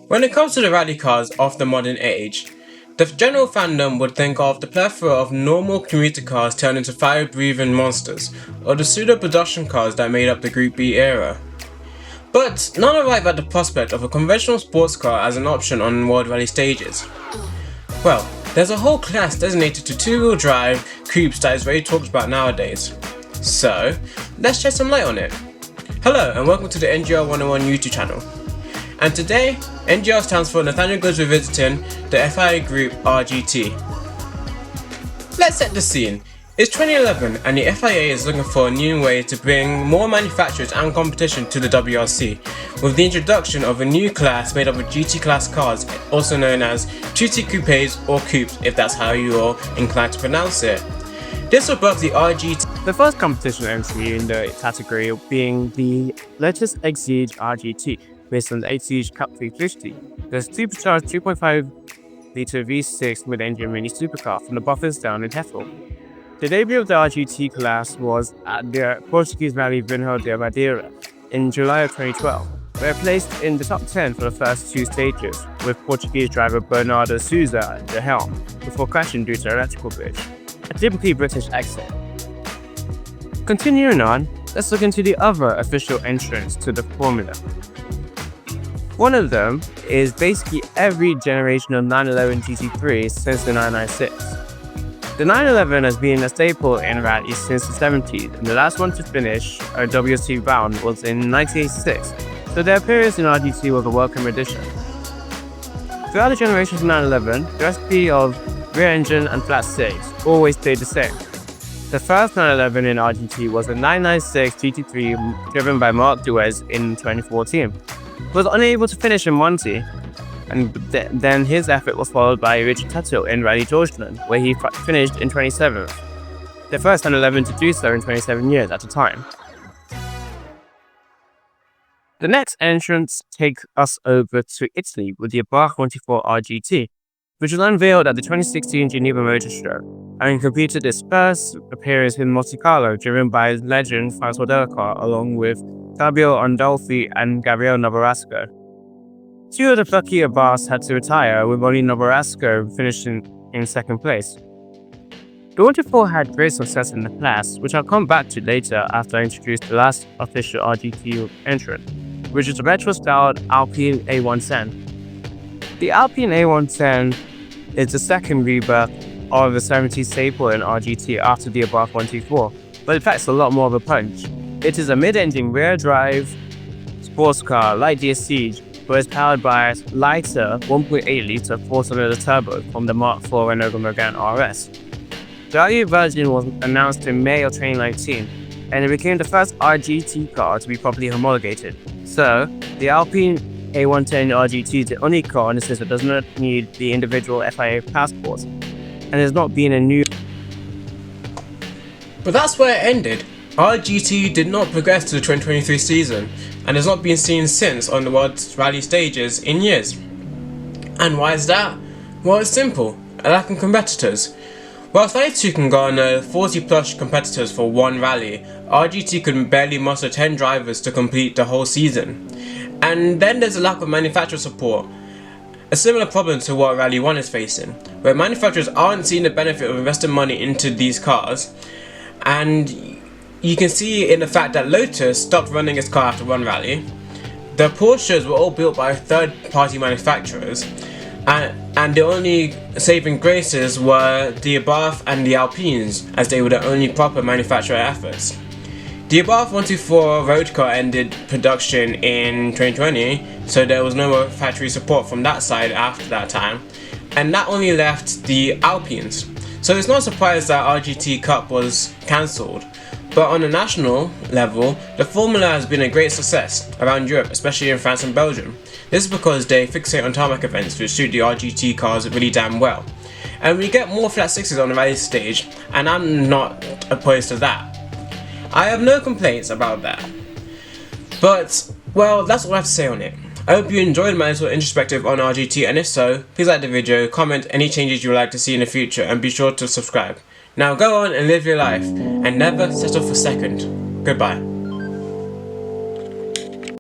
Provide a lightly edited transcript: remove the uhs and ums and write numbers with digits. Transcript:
When it comes to the rally cars of the modern age, the general fandom would think of the plethora of normal commuter cars turned into fire-breathing monsters, or the pseudo production cars that made up the Group B era. But none arrive at the prospect of a conventional sports car as an option on World Rally stages. Well, there's a whole class designated to two-wheel drive coupes that is very talked about nowadays. So, let's shed some light on it. Hello and welcome to the NGR101 YouTube channel. And today, NGR stands for Nathaniel goes revisiting the FIA Group RGT. Let's set the scene. It's 2011 and the FIA is looking for a new way to bring more manufacturers and competition to the WRC, with the introduction of a new class made up of GT class cars, also known as GT coupes or coupes if that's how you're inclined to pronounce it. This will birth the RGT. The first competition entry in the category being the latest Exige RGT, based on the Exige Cup 350, the supercharged 2.5-litre V6 mid-engine mini supercar from the Bosman in Diffie. The debut of the RGT class was at the Portuguese Rally Vinho de Madeira in July of 2012, where it placed in the top 10 for the first two stages, with Portuguese driver Bernardo Souza at the helm, before crashing due to electrical bridge, a typically British exit. Continuing on, let's look into the other official entrants to the formula. One of them is basically every generation of 911 GT3 since the 996. The 911 has been a staple in rallies since the 70s, and the last one to finish a WRC round was in 1986, so their appearance in RGT was a welcome addition. Throughout the generations of 911, the recipe of rear engine and flat six always stayed the same. The first 911 in RGT was a 996 GT3 driven by Mark Duez in 2014. Was unable to finish in Monty, and then his effort was followed by Richard Tuttle in Rally Deutschland, where he finished in 27th, the first 911 to do so in 27 years at a time. The next entrants take us over to Italy with the WRC RGT, which was unveiled at the 2016 Geneva Motor Show, and completed its first appearance in Monte Carlo, driven by legend François Delacour along with Fabio Andolfi and Gabriele Novarasco. Two of the luckier bars had to retire, with only Novarasco finishing in second place. The 124 had great success in the class, which I'll come back to later after I introduce the last official RGT entrant, which is the retro-styled Alpine A110. The Alpine A110 is the second rebirth of the 70s staple in RGT after the above 124, but it packs a lot more of a punch. It is a mid-engine rear-drive sports car like the Exige, but is powered by a lighter 1.8-litre four-cylinder turbo from the Mark IV Renault Megane RS. The RE version was announced in May of 2019, and it became the first RGT car to be properly homologated. So, the Alpine A110 RGT is the only car in the system that does not need the individual FIA passports, and has not been a new. But that's where it ended. RGT did not progress to the 2023 season and has not been seen since on the World Rally stages in years. And why is that? Well, it's simple, a lack of competitors. Whilst Rally 2 can garner 40 plus competitors for one rally, RGT could barely muster 10 drivers to complete the whole season. And then there's a lack of manufacturer support, a similar problem to what Rally 1 is facing, where manufacturers aren't seeing the benefit of investing money into these cars, and you can see in the fact that Lotus stopped running its car after one rally. The Porsches were all built by third-party manufacturers, and the only saving graces were the Abarth and the Alpines, as they were the only proper manufacturer efforts. The Abarth 124 road car ended production in 2020, so there was no more factory support from that side after that time, and that only left the Alpines. So it's not a surprise that RGT Cup was cancelled. But on a national level, the formula has been a great success around Europe, especially in France and Belgium. This is because they fixate on tarmac events which suit the RGT cars really damn well. And we get more flat sixes on the rally stage, and I'm not opposed to that. I have no complaints about that. But, well, that's all I have to say on it. I hope you enjoyed my little introspective on RGT, and if so, please like the video, comment any changes you would like to see in the future, and be sure to subscribe. Now go on and live your life, and never settle for second. Goodbye.